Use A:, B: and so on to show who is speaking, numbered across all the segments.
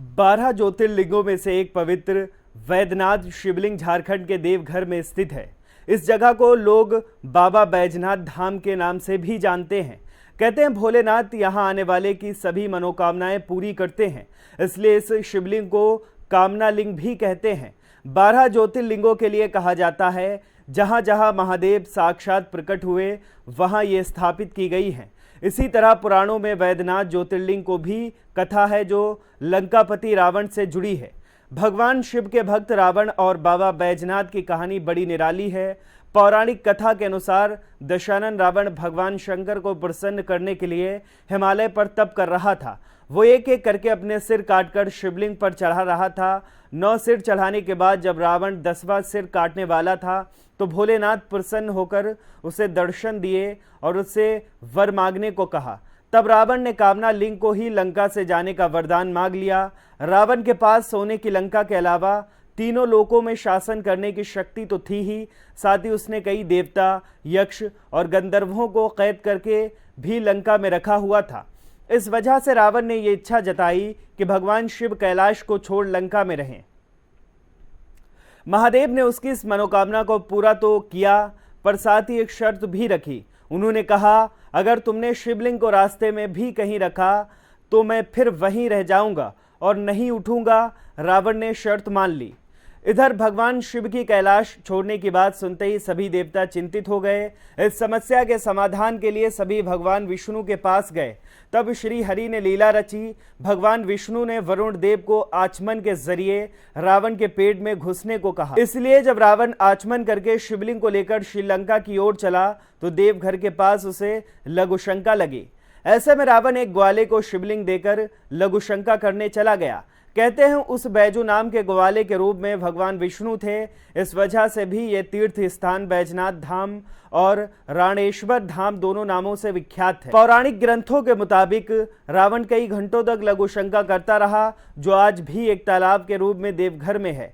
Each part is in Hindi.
A: 12 ज्योतिर्लिंगों में से एक पवित्र वैद्यनाथ शिवलिंग झारखंड के देवघर में स्थित है। इस जगह को लोग बाबा बैजनाथ धाम के नाम से भी जानते हैं। कहते हैं भोलेनाथ यहां आने वाले की सभी मनोकामनाएं पूरी करते हैं, इसलिए इस शिवलिंग को कामना लिंग भी कहते हैं। 12 ज्योतिर्लिंगों के लिए कहा जाता है, जहां जहां महादेव साक्षात प्रकट हुए वहां ये स्थापित की गई हैं। इसी तरह पुराणों में वैद्यनाथ ज्योतिर्लिंग को भी कथा है जो लंकापति रावण से जुड़ी है। भगवान शिव के भक्त रावण और बाबा बैजनाथ की कहानी बड़ी निराली है। पौराणिक कथा के अनुसार दशानन रावण भगवान शंकर को प्रसन्न करने के लिए हिमालय पर तप कर रहा था। वो एक एक करके अपने सिर काटकर शिवलिंग पर चढ़ा रहा था। 9 सिर चढ़ाने के बाद जब रावण 10वां सिर काटने वाला था तो भोलेनाथ प्रसन्न होकर उसे दर्शन दिए और उससे वर मांगने को कहा। तब रावण ने कामना लिंग को ही लंका से जाने का वरदान मांग लिया। रावण के पास सोने की लंका के अलावा तीनों लोकों में शासन करने की शक्ति तो थी ही, साथ ही उसने कई देवता, यक्ष और गंधर्वों को कैद करके भी लंका में रखा हुआ था। इस वजह से रावण ने यह इच्छा जताई कि भगवान शिव कैलाश को छोड़ लंका में रहें। महादेव ने उसकी इस मनोकामना को पूरा तो किया, पर साथ ही एक शर्त भी रखी। उन्होंने कहा, अगर तुमने शिवलिंग को रास्ते में भी कहीं रखा तो मैं फिर वहीं रह जाऊंगा और नहीं उठूंगा। रावण ने शर्त मान ली। इधर भगवान शिव की कैलाश छोड़ने की बात सुनते ही सभी देवता चिंतित हो गए। इस समस्या के समाधान के लिए सभी भगवान विष्णु के पास गए। तब श्री हरि ने लीला रची। भगवान विष्णु ने वरुण देव को आचमन के जरिए रावण के पेट में घुसने को कहा। इसलिए जब रावण आचमन करके शिवलिंग को लेकर श्रीलंका की ओर चला तो देवघर के पास उसे लघुशंका लगी। ऐसे में रावण एक ग्वाले को शिवलिंग देकर लघुशंका करने चला गया। कहते हैं उस बैजू नाम के ग्वाले के रूप में भगवान विष्णु थे। इस वजह से भी ये तीर्थ स्थान बैजनाथ धाम और राणेश्वर धाम दोनों नामों से विख्यात है। पौराणिक ग्रंथों के मुताबिक रावण कई घंटों तक लघुशंका करता रहा, जो आज भी एक तालाब के रूप में देवघर में है।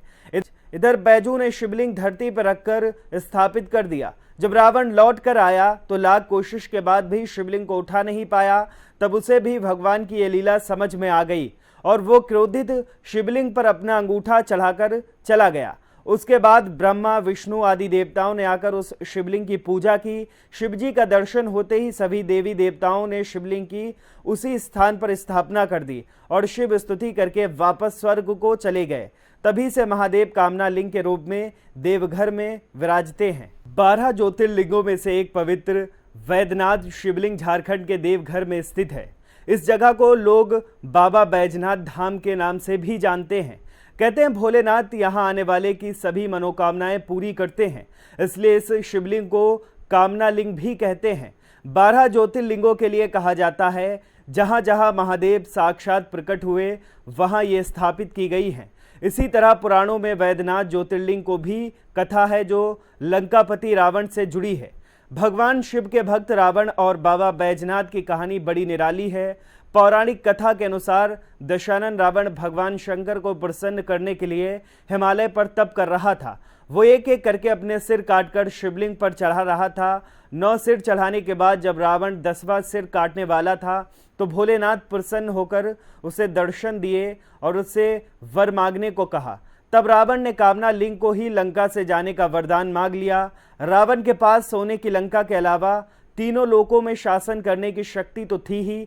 A: इधर बैजू ने शिवलिंग धरती पर रखकर स्थापित कर दिया। जब रावण लौट कर आया तो लाख कोशिश के बाद भी शिवलिंग को उठा नहीं पाया। तब उसे भी भगवान की ये लीला समझ में आ गई और वो क्रोधित शिवलिंग पर अपना अंगूठा चढ़ाकर चला गया। उसके बाद ब्रह्मा, विष्णु आदि देवताओं ने आकर उस शिवलिंग की पूजा की। शिवजी का दर्शन होते ही सभी देवी देवताओं ने शिवलिंग की उसी स्थान पर स्थापना कर दी और शिव स्तुति करके वापस स्वर्ग को चले गए। तभी से महादेव कामना लिंग के रूप में देवघर में विराजते हैं। 12 ज्योतिर्लिंगों में से एक पवित्र वैद्यनाथ शिवलिंग झारखंड के देवघर में स्थित है। इस जगह को लोग बाबा बैजनाथ धाम के नाम से भी जानते हैं। कहते हैं भोलेनाथ यहां आने वाले की सभी मनोकामनाएं पूरी करते हैं, इसलिए इस शिवलिंग को कामना लिंग भी कहते हैं। 12 ज्योतिर्लिंगों के लिए कहा जाता है, जहां जहां महादेव साक्षात प्रकट हुए वहां ये स्थापित की गई हैं। इसी तरह पुराणों में वैद्यनाथ ज्योतिर्लिंग को भी कथा है जो लंकापति रावण से जुड़ी है। भगवान शिव के भक्त रावण और बाबा बैजनाथ की कहानी बड़ी निराली है। पौराणिक कथा के अनुसार दशानन रावण भगवान शंकर को प्रसन्न करने के लिए हिमालय पर तप कर रहा था। वो एक एक करके अपने सिर काटकर शिवलिंग पर चढ़ा रहा था। 9 सिर चढ़ाने के बाद जब रावण 10वां सिर काटने वाला था तो भोलेनाथ प्रसन्न होकर उसे दर्शन दिए और उससे वर मांगने को कहा। तब रावण ने कामना लिंग को ही लंका से जाने का वरदान मांग लिया। रावण के पास सोने की लंका के अलावा तीनों लोकों में शासन करने की शक्ति तो थी ही,